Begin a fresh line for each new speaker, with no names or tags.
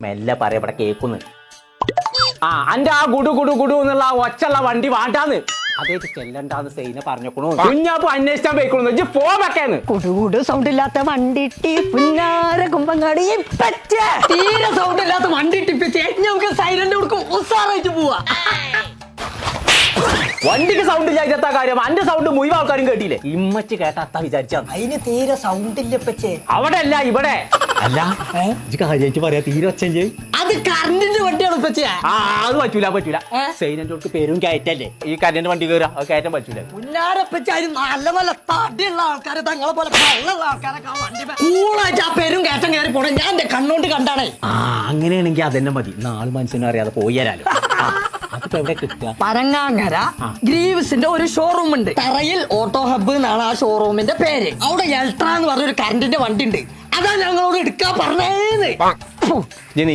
മെല്ലെ പറയാ ഇവിടെ കേക്കുന്നു. ആ അന്റെ ആ ഗുഡു ഗുഡു ഗുഡു എന്നുള്ള ഒച്ചുള്ള വണ്ടി വാണ്ടാന്ന് അതേക്ക് ചെല്ലണ്ടാന്ന് സൈന പറഞ്ഞോക്കണു. കുഞ്ഞാപ്പ് അന്വേഷിച്ചാൻ പോയിക്കണു ഇജ്ജ് പോ വെക്കേന്ന്.
കുടുകുടു സൗണ്ട് ഇല്ലാത്ത വണ്ടി പുന്നാര കുമ്പങ്ങാടി തീരെ സൗണ്ട് ഇല്ലാത്ത വണ്ടി ടിപ്പിച്ച് നമുക്ക് സൈലന്റ് കൊടുക്കും ഉസാറായിട്ട് പോവാ.
വണ്ടിക്ക് സൗണ്ട് ഇല്ലാത്ത കാര്യം അന്റെ സൗണ്ട് മുഴുവൻ ആൾക്കാരും കേട്ടില്ലേ? ഇമ്മച്ച് കേട്ടാ വിചാരിച്ചാ
അതിന് തീരെ സൗണ്ട് ഇല്ല പച്ചേ.
അവിടെ അല്ല ഇവിടെ അല്ല കാര്യമായിട്ട് പറയാ തീരെ ഒച്ചല്ലേ.
അത് കറണ്ടിന്റെ വണ്ടിയാണ് പച്ചേ.
ആ അത് പറ്റൂല പറ്റൂല. സൈനന്റെ പേരും കയറ്റല്ലേ ഈ കരണ്ട് വണ്ടി കയറാ അത് കയറ്റാൻ പറ്റൂല.
പുന്നാരപ്പച്ചാരും നല്ല നല്ല തടിയുള്ള ആൾക്കാരെ തങ്ങളെ പോലെ വെള്ളമുള്ള ആൾക്കാരൊക്കെ വണ്ടി കൂളായിട്ട് ആ പേരും കയറ്റം കയറി പോണേ ഞാൻ എന്റെ കണ്ണോണ്ട് കണ്ടാണേ.
ആ അങ്ങനെയാണെങ്കിൽ അതന്നെ മതി. നാല് മനസ്സിനും അറിയാതെ പോയി തരാലോ. അതിപ്പോ എവിടെ കിട്ടുക?
പരങ്ങാങ്ങര ഗ്രീവ്സിന്റെ ഒരു ഷോറൂം ഉണ്ട്. തറയിൽ ഓട്ടോ ഹബ്ബ് എന്നാണ് ആ ഷോറൂമിന്റെ പേര്. അവിടെ എൽട്ര എന്ന് പറഞ്ഞൊരു കറണ്ടിന്റെ വണ്ടി ഉണ്ട്. അതാ ഞങ്ങളോട് എടുക്കാൻ പറഞ്ഞേന്ന്.